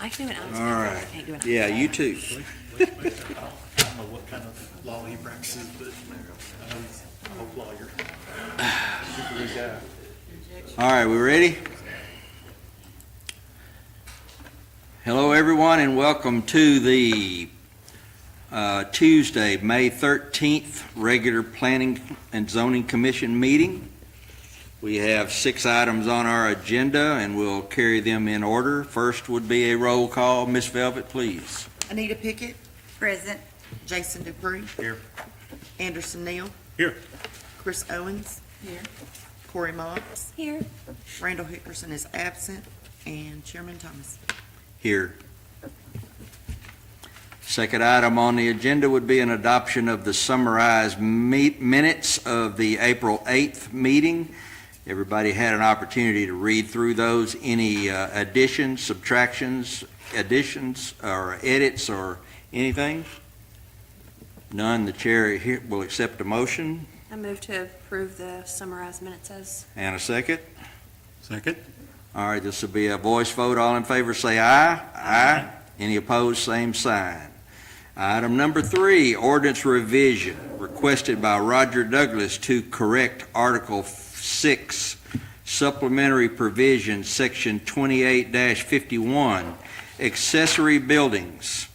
I can do it. All right. I can't do it. Yeah, you too. I don't know what kind of law he practices, but I know he's a whole lawyer. Super good guy. All right, we ready? Hello, everyone, and welcome to the Tuesday, May 13th, regular Planning and Zoning Commission meeting. We have 6 items on our agenda, and we'll carry them in order. First would be a roll call. Miss Velvet, please. Anita Pickett, Present. Jason Dupree, Here. Anderson Neal, Here. Chris Owens, Here. Corey Motts, Here. Randall Hickerson is absent, and Chairman Thomas. Here. Second item on the agenda would be an adoption of the summarized minutes of the April 8th meeting. Everybody had an opportunity to read through those. Any additions, subtractions, additions, or edits, or anything? None. The chair here will accept a motion. I move to approve the summarized minutes as. And a second. Second. All right, this will be a voice vote. All in favor say aye. Aye. Any opposed, same sign. Item number 3, ordinance revision requested by Roger Douglas to correct Article 6, supplementary provision, Section 28-51, accessory buildings.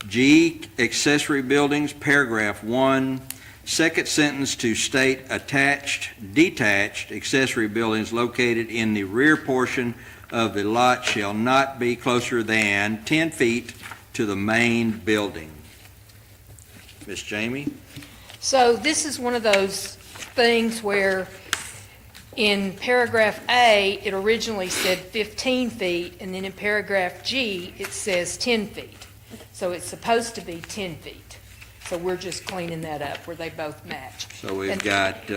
G, accessory buildings, paragraph 1, second sentence to state detached accessory buildings located in the rear portion of the lot shall not be closer than 10 feet to the main building. Miss Jamie? So this is one of those things where in paragraph A, it originally said 15 feet, and then in paragraph G, it says 10 feet. So it's supposed to be 10 feet. So we're just cleaning that up where they both match. So we've And- got,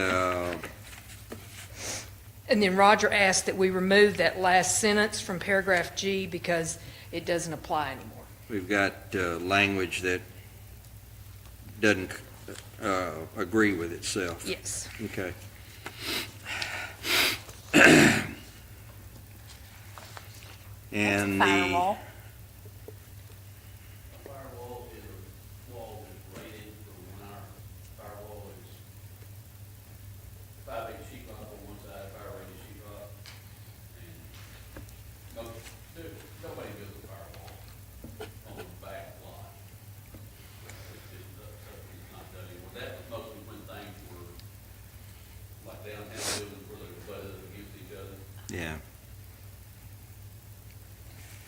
And then Roger asked that we remove that last sentence from paragraph G because it doesn't apply anymore. we've got language that doesn't agree with itself. Yes. Okay. And the, Firewall. A firewall is a wall that's rated for when our firewall is 5-inch sheetrock on one side, fire rated sheetrock. And nobody builds a firewall on the back lot. It's not done anymore. That was mostly when things were like downtown buildings where they were butted up against each other. yeah.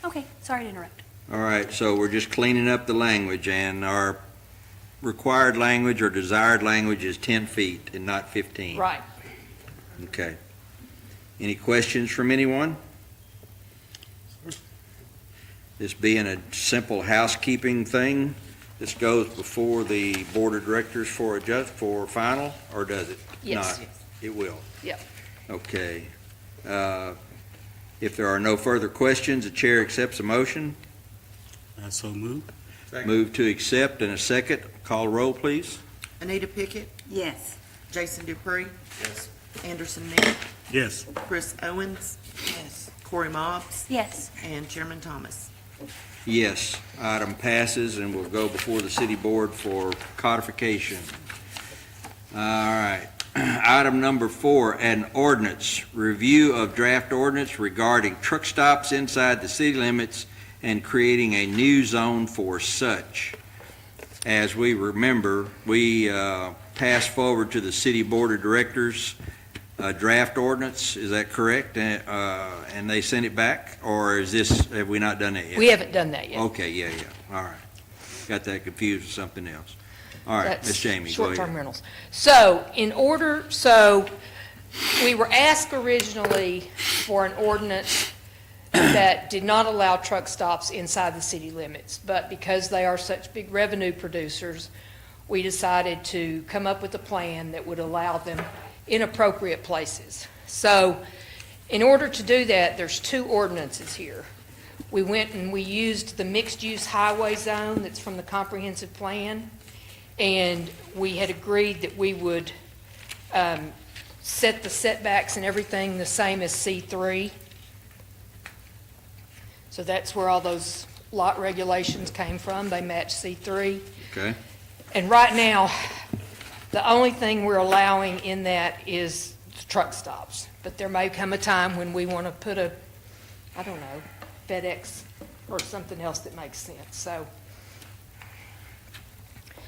Okay, sorry to interrupt. All right, so we're just cleaning up the language, and our required language or desired language is 10 feet and not 15. Right. Okay. Any questions from anyone? This being a simple housekeeping thing, this goes before the board of directors for final, or does it Yes. not? It will? Yep. Okay. If there are no further questions, the chair accepts a motion. I so move. Move to accept and a second. Call roll, please. Anita Pickett, Yes. Jason Dupree, Yes. Anderson Neal, Yes. Chris Owens, Corey Motts, Yes. and Chairman Thomas. Yes, item passes and will go before the city board for codification. All right. Item number 4, an ordinance, review of draft ordinance regarding truck stops inside the city limits and creating a new zone for such. As we remember, we passed forward to the city board of directors a draft ordinance, is that correct? And they sent it back, or have we not done that yet? We haven't done that yet. Okay, yeah, all right. Got that confused with something else. All right, That's Ms. Jamie, go short-term ahead. rentals. So we were asked originally for an ordinance that did not allow truck stops inside the city limits, but because they are such big revenue producers, we decided to come up with a plan that would allow them in appropriate places. So in order to do that, there's 2 ordinances here. We went and we used the mixed-use highway zone that's from the comprehensive plan, and we had agreed that we would set the setbacks and everything the same as C3. So that's where all those lot regulations came from. They match C3. Okay, And right now, the only thing we're allowing in that is the truck stops. But there may come a time when we want to put a, I don't know, FedEx or something else that makes sense. So,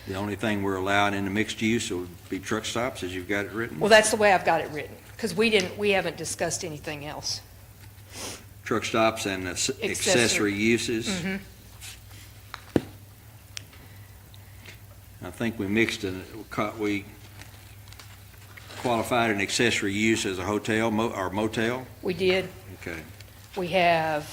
the only thing we're allowing in the mixed use would be truck stops, as you've got it written? well, that's the way I've got it written, because we haven't discussed anything else. Truck stops and accessory uses? Mhm. I think we we qualified an accessory use as a hotel or motel? We did. Okay, We have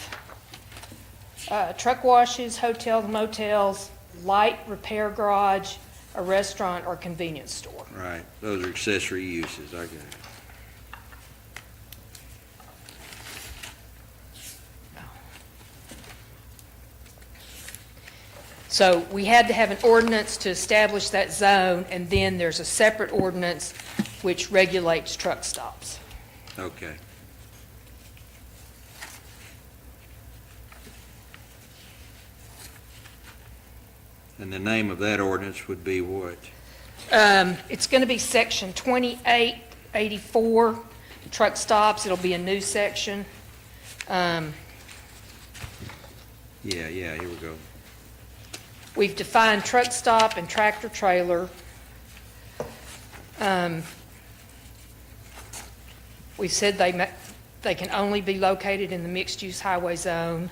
truck washes, hotels, motels, light repair garage, a restaurant, or convenience store. right, those are accessory uses, I got it. So we had to have an ordinance to establish that zone, and then there's a separate ordinance which regulates truck stops. Okay. And the name of that ordinance would be what? It's going to be section 2884, truck stops. It'll be a new section. Yeah, here we go. We've defined truck stop and tractor trailer. We said they can only be located in the mixed-use highway zone.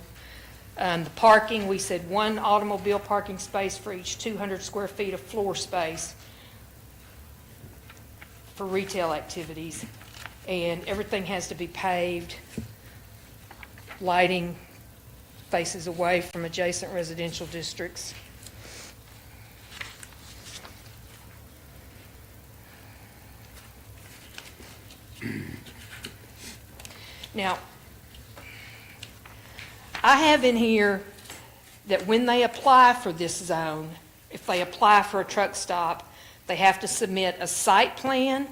The parking, we said one automobile parking space for each 200 square feet of floor space for retail activities. And everything has to be paved, lighting faces away from adjacent residential districts. Now, I have in here that when they apply for this zone, if they apply for a truck stop, they have to submit a site plan,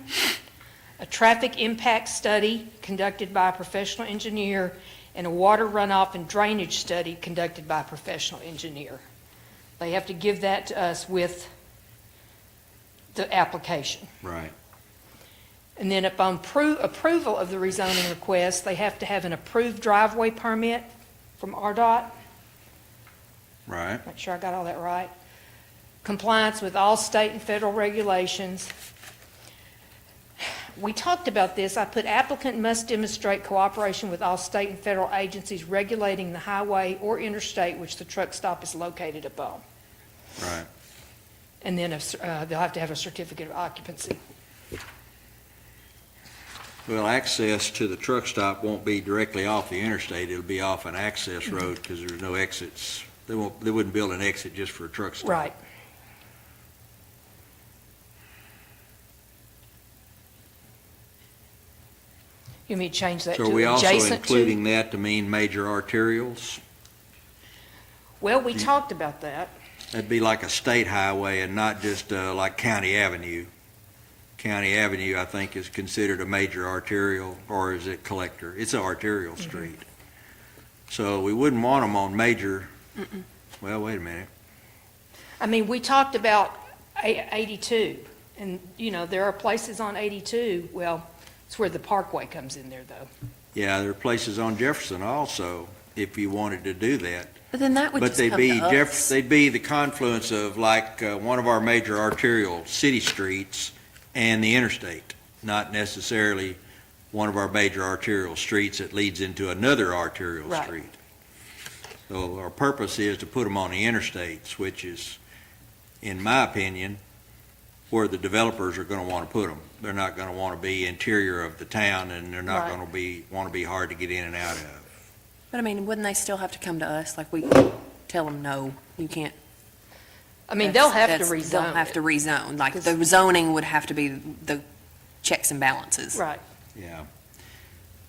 a traffic impact study conducted by a professional engineer, and a water runoff and drainage study conducted by a professional engineer. They have to give that to us with the application. Right. And then upon approval of the rezoning request, they have to have an approved driveway permit from RDOT. Right. Make sure I got all that right. Compliance with all state and federal regulations. We talked about this. I put applicant must demonstrate cooperation with all state and federal agencies regulating the highway or interstate which the truck stop is located upon. Right. And then they'll have to have a certificate of occupancy. Well, access to the truck stop won't be directly off the interstate. It'll be off an access road because there's no exits. They wouldn't build an exit just for a truck stop. Right. You mean change that to So are we also adjacent including to? that to mean major arterials? Well, we talked about that. That'd be like a state highway and not just like County Avenue. County Avenue, I think, is considered a major arterial, or is it collector? It's an arterial street. So we wouldn't want them on major, well, wait a minute. I mean, we talked about 82, and, you know, there are places on 82, well, it's where the parkway comes in there, though. Yeah, there are places on Jefferson also, if you wanted to do that. But then that would But just they'd come be to us. they'd be the confluence of like one of our major arterial city streets and the interstate, not necessarily one of our major arterial streets that leads into another arterial Right. street. So our purpose is to put them on the interstates, which is, in my opinion, where the developers are going to want to put them. They're not going to want to be interior of the town, and they're not Right. going to want to be hard to get in and out of. But I mean, wouldn't they still have to come to us? Like we tell them, no, you can't. I mean, they'll have to They'll rezone have to it. rezone. Like Because- the zoning would have to be the checks and balances. Right. Yeah.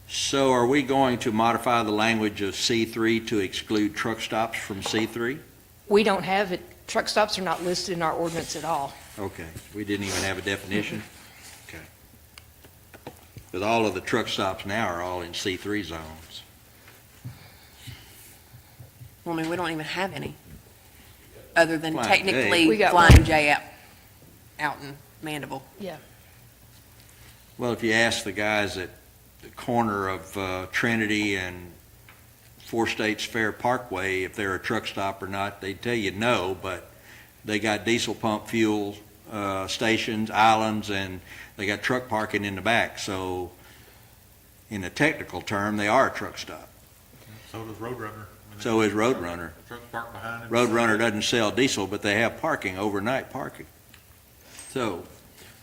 So are we going to modify the language of C3 to exclude truck stops from C3? We don't have it, truck stops are not listed in our ordinance at all. Okay, we didn't even have a definition? Okay. But all of the truck stops now are all in C3 zones. Well, I mean, we don't even have any, other than Flying J. technically We got Flying J out in Mandeville. Yeah. Well, if you ask the guys at the corner of Trinity and Four States Fair Parkway if they're a truck stop or not, they'd tell you no, but they got diesel pump fuel stations, islands, and they got truck parking in the back. So in a technical term, they are a truck stop. So does Roadrunner. So is Roadrunner. Truck parked behind him. Roadrunner doesn't sell diesel, but they have parking, overnight parking. So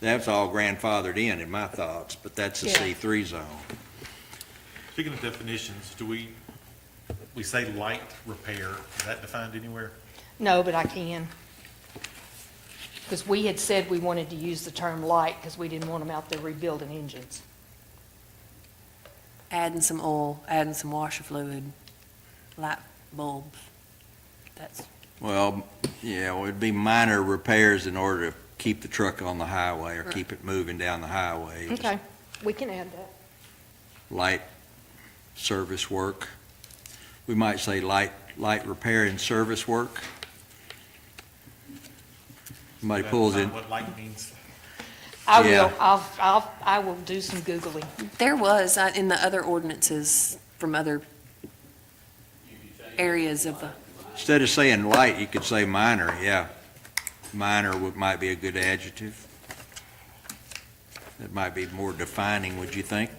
that's all grandfathered in my thoughts, but that's a Yeah. C3 zone. Speaking of definitions, do we say light repair, is that defined anywhere? No, but I can. Because we had said we wanted to use the term light because we didn't want them out there rebuilding engines. Adding some oil, adding some washer fluid, light bulbs. That's, Well, yeah, well, it'd be minor repairs in order to keep the truck on the highway or Right. keep it moving down the highway. Just Okay, we can add that. Light service work. We might say light repair and service work. Somebody That pulls in, define What light means. I Yeah. will, I will do some Googling. there was, in the other ordinances from other areas of the, instead of saying light, you could say minor, yeah. Minor might be a good adjective. It might be more defining, would you think?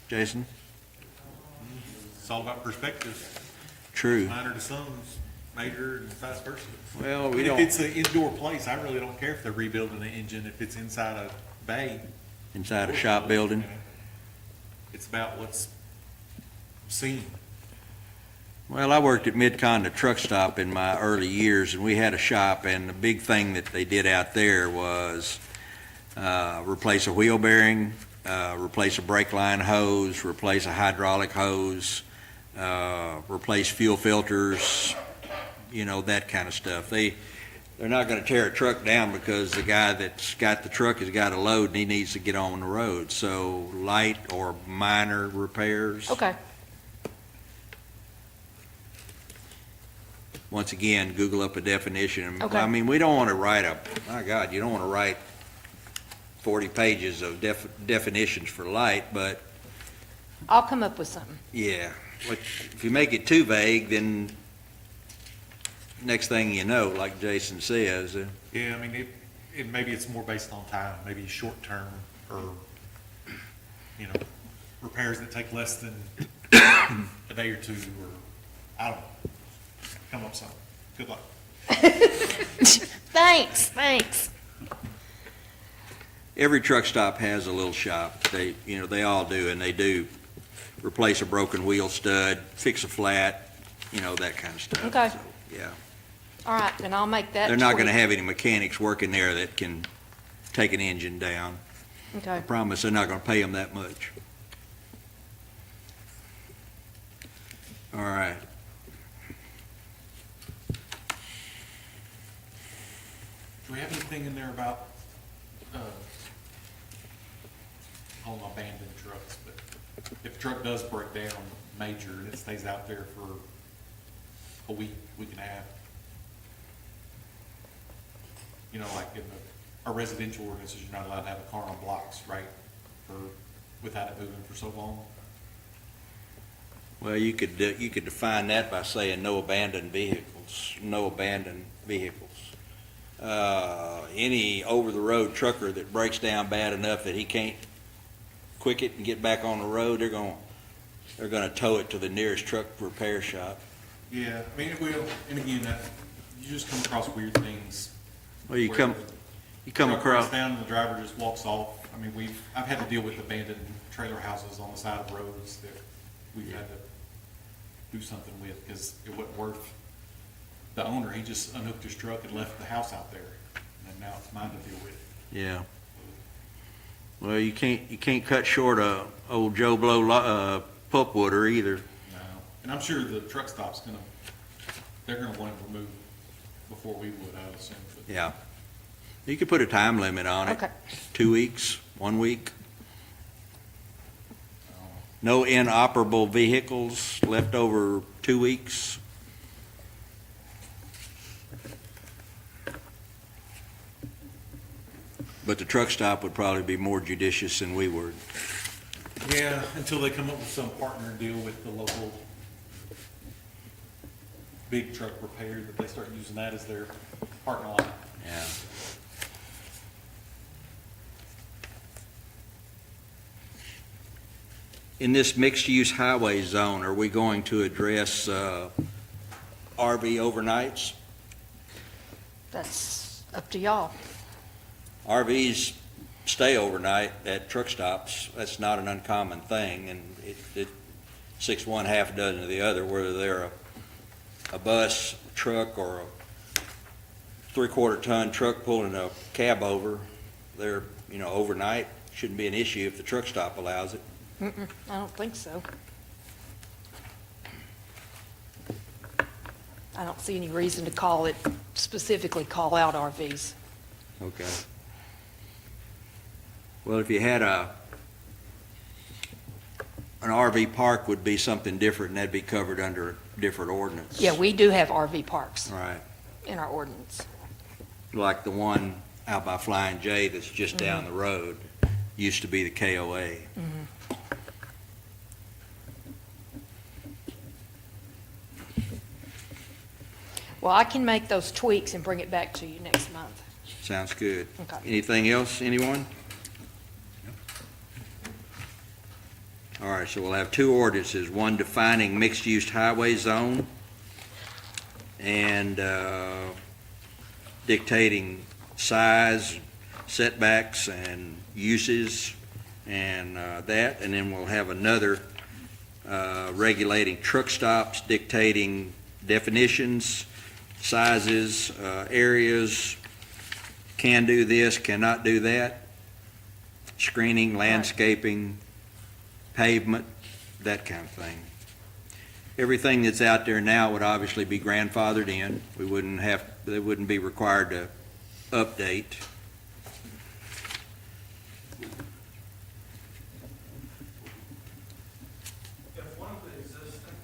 Jason? It's all about perspective. True. Minor to some is major and vice versa. Well, I we mean, don't, if it's an indoor place, I really don't care if they're rebuilding the engine, if it's inside a bay. inside a shop building. It's about what's seen. Well, I worked at Mid-Con, the truck stop, in my early years, and we had a shop, and the big thing that they did out there was replace a wheel bearing, replace a brake line hose, replace a hydraulic hose, replace fuel filters, that kind of stuff. They're not gonna tear a truck down because the guy that's got the truck has got a load and he needs to get on the road. So light or minor repairs. Okay, Once again, Google up a definition. Okay. I mean, we don't want to write my God, you don't want to write 40 pages of definitions for light, but I'll come up with something. yeah, if you make it too vague, then next thing you know, like Jason says, Yeah, I mean, maybe it's more based on time, maybe short term or, repairs that take less than a day or two, or, I don't know. Come up with something. Good luck. Thanks. every truck stop has a little shop. They all do, and they do replace a broken wheel stud, fix a flat, that kind of stuff. Okay. So, yeah. All right, then I'll make that They're not gonna tweak. have any mechanics working there that can take an engine down. I Okay, promise they're not gonna pay them that much. All right. Do we have anything in there about, abandoned trucks, but if a truck does break down major and it stays out there for a week and a half? Like in our residential ordinances, you're not allowed to have a car on blocks, right? Without it moving for so long? Well, you could define that by saying no abandoned vehicles, no abandoned vehicles. Any over-the-road trucker that breaks down bad enough that he can't quick it and get back on the road, they're gonna tow it to the nearest truck repair shop. Yeah, I mean, it will, and again, you just come across weird things. Well, you where come the truck across, breaks down and the driver just walks off. I mean, I've had to deal with abandoned trailer houses on the side of roads that we've had to do something with because it wasn't worth the owner. He just unhooked his truck and left the house out there, and now it's mine to deal with. yeah. Well, you can't cut short a old Joe Blow pulpwooder either. No, and I'm sure the truck stop's they're gonna want it removed before we would, I would assume. But Yeah. You could put a time limit on it. okay. 2 weeks, 1 week. No inoperable vehicles left over 2 weeks. But the truck stop would probably be more judicious than we were. Yeah, until they come up with some partner deal with the local big truck repair, that they start using that as their parking lot. Yeah. In this mixed-use highway zone, are we going to address RV overnights? That's up to y'all. RVs stay overnight at truck stops. That's not an uncommon thing, and it 6 one, half a dozen of the other, whether they're a bus, truck, or a 3/4 ton truck pulling a cab over. They're, overnight. Shouldn't be an issue if the truck stop allows it. I don't think so. I don't see any reason to specifically call out RVs. Okay. Well, if you had an RV park would be something different, and that'd be covered under a different ordinance. Yeah, we do have RV parks Right, in our ordinance. like the one out by Flying J that's just down the road, used to be the KOA. Well, I can make those tweaks and bring it back to you next month. Sounds good. Okay. Anything else, anyone? All right, so we'll have 2 ordinances, one defining mixed-use highway zone and dictating size, setbacks, and uses, and that, and then we'll have another regulating truck stops, dictating definitions, sizes, areas, can do this, cannot do that, screening, landscaping, pavement, that kind of thing. Everything that's out there now would obviously be grandfathered in. They wouldn't be required to update. If one of the existing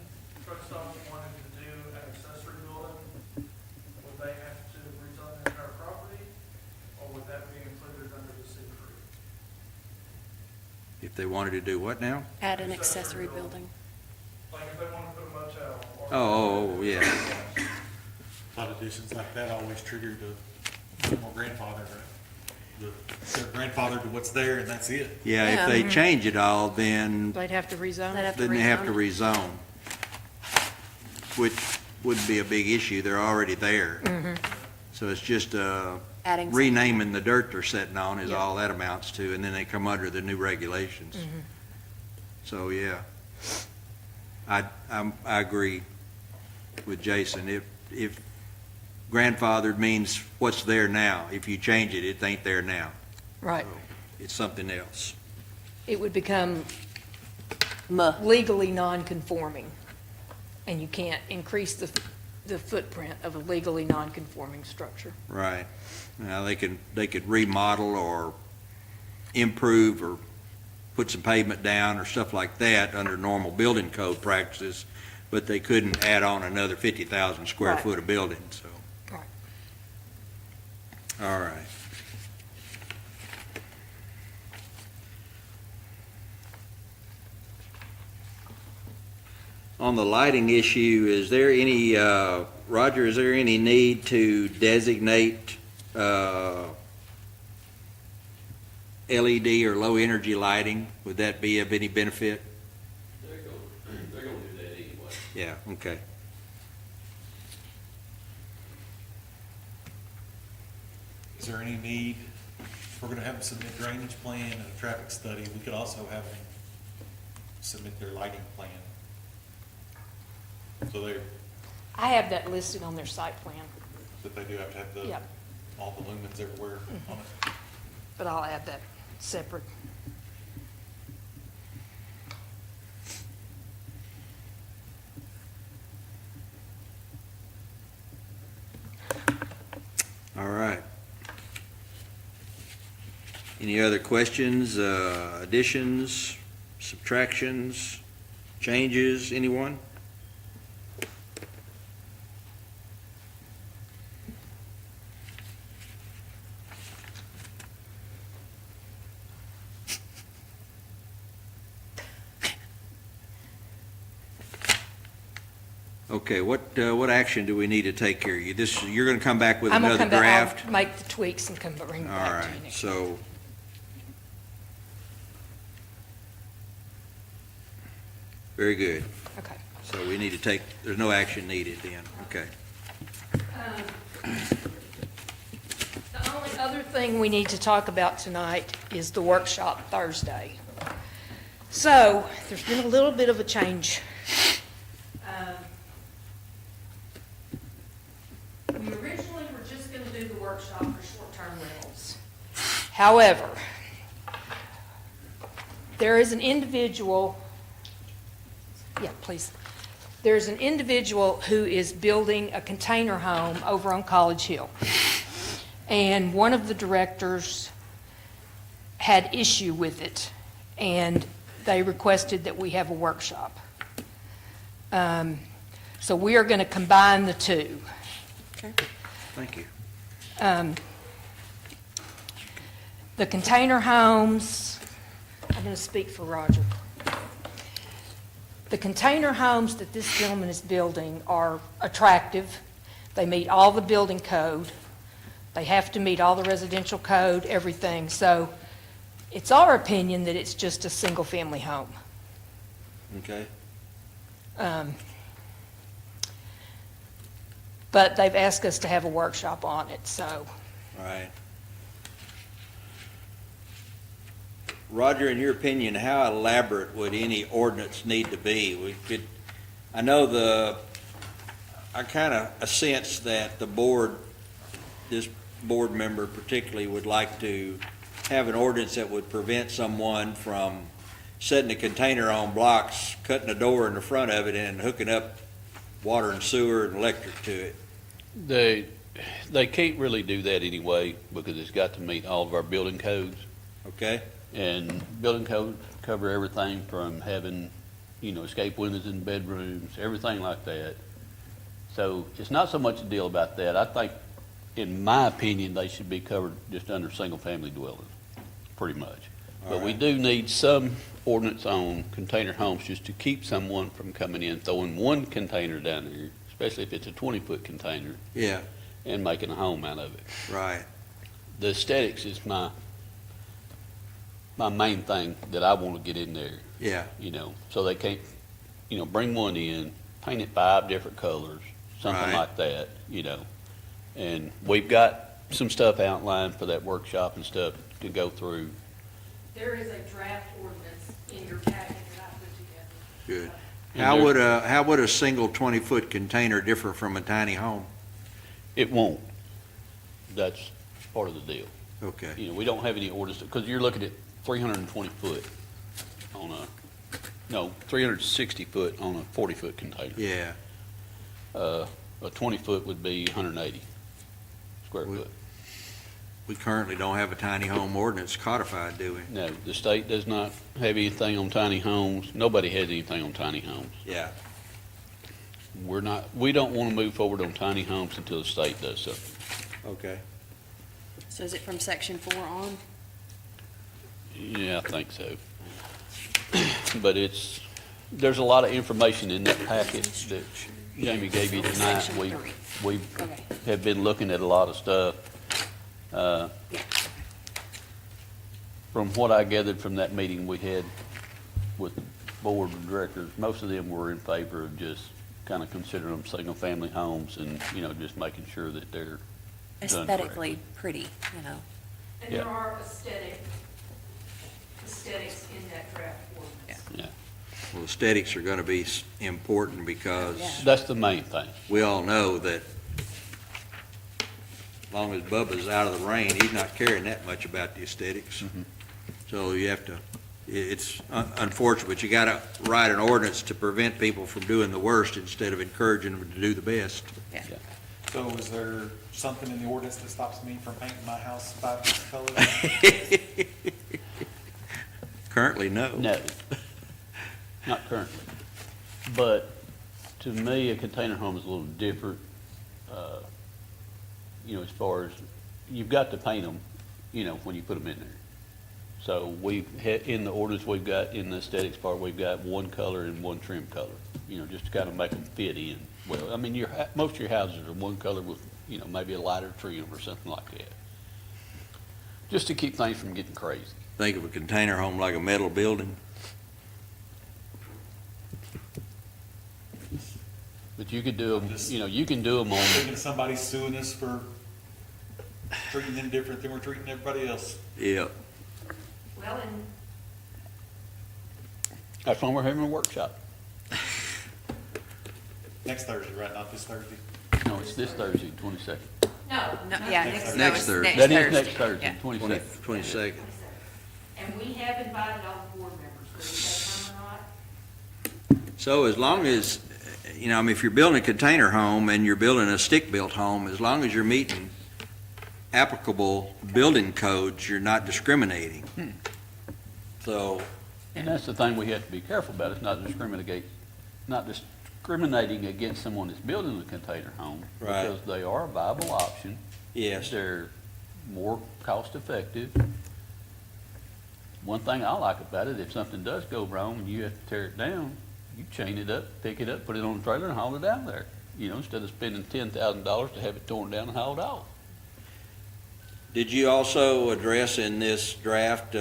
truck stops wanted to do an accessory building, would they have to rezone the entire property, or would that be included under the C three? If they wanted to do what now? Add an accessory building. Like if they want to put a motel or. Oh, yeah. A lot of additions like that always trigger the more grandfather. They're grandfathered to what's there, and that's it. Yeah, if Yeah. they change it all, then They'd have to rezone They'd it. have to then they have to rezone rezone, which wouldn't be a big issue. They're already there. So it's just Adding. renaming the dirt they're sitting on is Yeah. all that amounts to, and then they come under the new regulations. So, yeah. I agree with Jason. If grandfathered means what's there now, if you change it, it ain't there now. Right. It's something else. It would become Muh. legally non-conforming, and you can't increase the footprint of a legally non-conforming structure. Right. Now, they could remodel or improve or put some pavement down or stuff like that under normal building code practices, but they couldn't add on another 50,000 square Right. foot of building, so. Right. All right. On the lighting issue, is there any, Roger, is there any need to designate LED or low-energy lighting? Would that be of any benefit? They're gonna do that anyway. Yeah, okay. Is there any need, if we're gonna have them submit drainage plan and a traffic study, we could also have them submit their lighting plan. So I have that listed on their site plan, that they do have to have yeah, all the lumens everywhere on it. but I'll add that separate. All right. Any other questions, additions, subtractions, changes, anyone? Okay, what action do we need to take here? You're gonna come back with I'm gonna another come back, draft? I'll make the tweaks and bring it All back to you right, next. so. Very good. Okay. So we need to take, there's no action needed then, okay. The only other thing we need to talk about tonight is the workshop Thursday. So, there's been a little bit of a change. We originally were just going to do the workshop for short-term rentals. However, there is an individual, yeah, please. There's an individual who is building a container home over on College Hill. And one of the directors had issue with it, and they requested that we have a workshop. So we are going to combine the two. Thank you. The container homes, I'm going to speak for Roger. The container homes that this gentleman is building are attractive. They meet all the building code. They have to meet all the residential code, everything. So it's our opinion that it's just a single-family home. Okay. But they've asked us to have a workshop on it, so. All right. Roger, in your opinion, how elaborate would any ordinance need to be? I know I kind of sense that the board, this board member particularly, would like to have an ordinance that would prevent someone from setting a container on blocks, cutting a door in the front of it, and hooking up water and sewer and electric to it. They can't really do that anyway, because it's got to meet all of our building codes. Okay? And building codes cover everything from having, escape windows in bedrooms, everything like that. So it's not so much a deal about that. I think, in my opinion, they should be covered just under single-family dwellings, pretty much. But we right. do need some ordinance on container homes just to keep someone from coming in, throwing one container down there, especially if it's a 20-foot container, Yeah, and making a home out of it. right. The aesthetics is my main thing that I want to get in there, Yeah, so they can't, bring one in, paint it 5 different colors, something Right. like that, And we've got some stuff outlined for that workshop and stuff to go through. There is a draft ordinance in your packet that I put together. good. And How would a single 20-foot container differ from a tiny home? It won't. That's part of the deal. Okay, We don't have any orders, because you're looking at 320 foot on 360 foot on a 40-foot container. yeah. A 20-foot would be 180 square We- foot. We currently don't have a tiny home ordinance codified, do we? No, the state does not have anything on tiny homes. Nobody has anything on tiny homes. Yeah. We don't want to move forward on tiny homes until the state does something. Okay. So is it from section 4 on? Yeah, I think so. But there's a lot of information in that package that Jamie gave you tonight. Section 3. We Okay. have been looking at a lot of stuff. Yeah. From what I gathered from that meeting we had with the board of directors, most of them were in favor of just kind of considering them single-family homes and, just making sure that they're done correctly. Aesthetically pretty, And Yeah. there are aesthetics in that draft ordinance. Yeah, Well, aesthetics are going to be important because Yeah. that's the main thing. we all know that as long as Bubba's out of the rain, he's not caring that much about the aesthetics. Mhm. So you have to, it's unfortunate, but you got to write an ordinance to prevent people from doing the worst instead of encouraging them to do the best. So is there something in the ordinance that stops me from painting my house 5 different colors? Currently, no. No, not currently. But to me, a container home is a little different, as far as, you've got to paint them, when you put them in there. So in the orders we've got, in the aesthetics part, we've got one color and one trim color. you know, just to kind of make them fit in. Well, I mean, most of your houses are one color with, you know, maybe a lighter trim or something like that. Just to keep things from getting crazy. Think of a container home like a metal building. But you could do them, Just- you know, you can do them on, Thinking somebody's suing us for treating them different than we're treating everybody else. Yeah. Well, and that's when we're having a workshop. Next Thursday, right? Not this Thursday? No, it's this Thursday, 22nd. no, No, yeah, Next no, Thursday. it's Thursday. That is next Thursday, Yeah. 22nd. 22nd. and we have invited all the board members, whether they come or not. So as long as, you know, I mean, if you're building a container home and you're building a stick-built home, as long as you're meeting applicable building codes, you're not discriminating. So, And that's the thing we have to be careful about, it's not discriminating against someone that's building a container home. Right. Because they are a viable option. yes, They're more cost-effective. One thing I like about it, if something does go wrong and you have to tear it down, you chain it up, pick it up, put it on a trailer and haul it down there. You know, instead of spending $10,000 to have it torn down and hauled off. did you also address in this draft,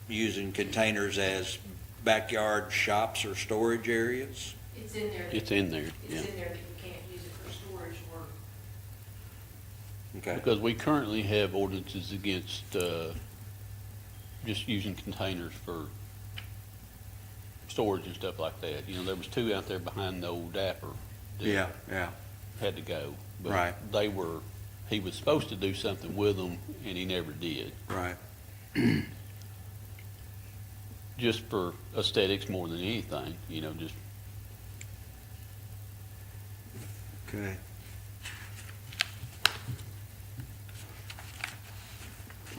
using containers as backyard shops or storage areas? It's in there, It's in there, yeah. in there that you can't use it for storage or. Okay, Because we currently have ordinances against, just using containers for storage and stuff like that. You know, there was two out there behind the old Dapper. that yeah, yeah, Had to go. Right. But he was supposed to do something with them, and he never did. right. Just for aesthetics more than anything, you know, just, Okay.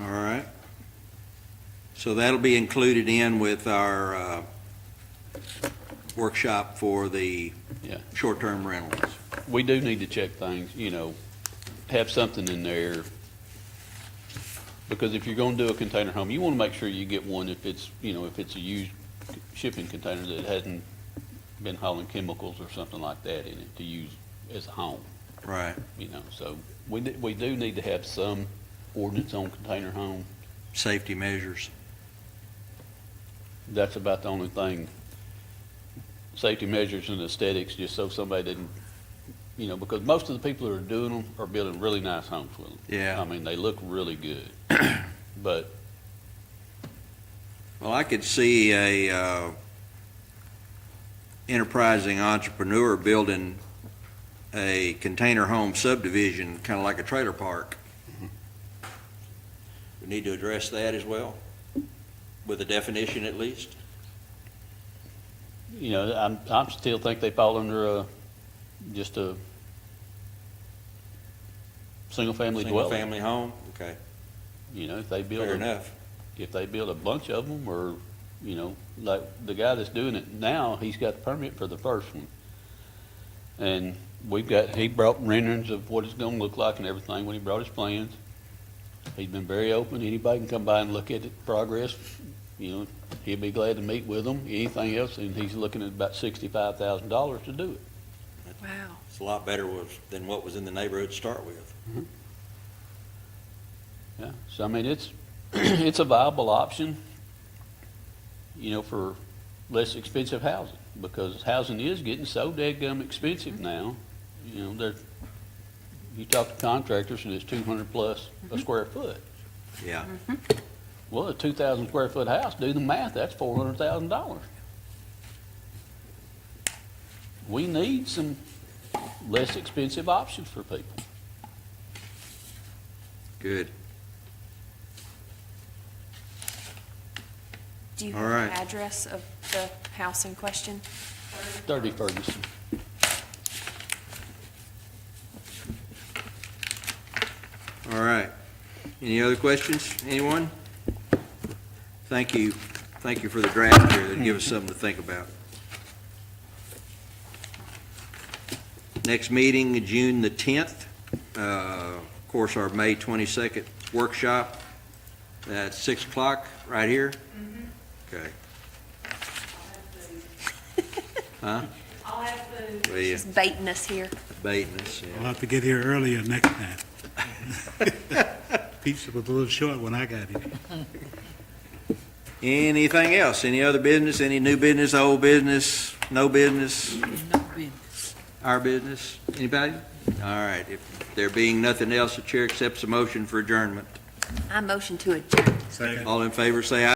All right. So that'll be included in with our workshop for the Yeah. short-term rentals. we do need to check things, you know, have something in there. Because if you're gonna do a container home, you wanna make sure you get one if it's, you know, if it's a used shipping container that hasn't been hauling chemicals or something like that in it to use as a home, Right. you know, so we do need to have some ordinance on container home. Safety measures. That's about the only thing. Safety measures and aesthetics, just so somebody didn't, you know, because most of the people that are doing them are building really nice homes with them. Yeah. I mean, they look really good. But, Well, I could see a enterprising entrepreneur building a container home subdivision, kind of like a trailer park. We need to address that as well, with a definition at least. you know, I still think they fall under just a single-family dwelling. Single-family home, okay, You know, if they fair enough. if they build a bunch of them, or, you know, like the guy that's doing it now, he's got the permit for the first one. And he brought renderings of what it's gonna look like and everything when he brought his plans. He's been very open, anybody can come by and look at the progress, you know, he'll be glad to meet with them, anything else, and he's looking at about $65,000 to do it. Wow. It's a lot better than what was in the neighborhood to start with. Yeah, so I mean, it's, it's a viable option, you know, for less expensive housing, because housing is getting so dadgum expensive now. You know, you talk to contractors and it's 200 plus a square foot. Yeah, Well, a 2,000 square foot house, do the math, that's $400,000. We need some less expensive options for people. good. Do you All have right. the address of the house in question? 30 Ferguson. All right. Any other questions? Anyone? Thank you. Thank you for the draft here. That'll give us something to think about. Next meeting, June the 10th. Of course, our May 22nd workshop at 6 o'clock, right here? Okay. Huh? I'll have food. Well, yeah, She's baiting us here. baiting us, yeah. I'll have to get here earlier next time. Pizza was a little short when I got here. Anything else? Any other business? Any new business, old business, no business? No business. Our business? Anybody? All right. If there being nothing else, the chair accepts a motion for adjournment. I motion to adjourn. Second. All in favor, say aye.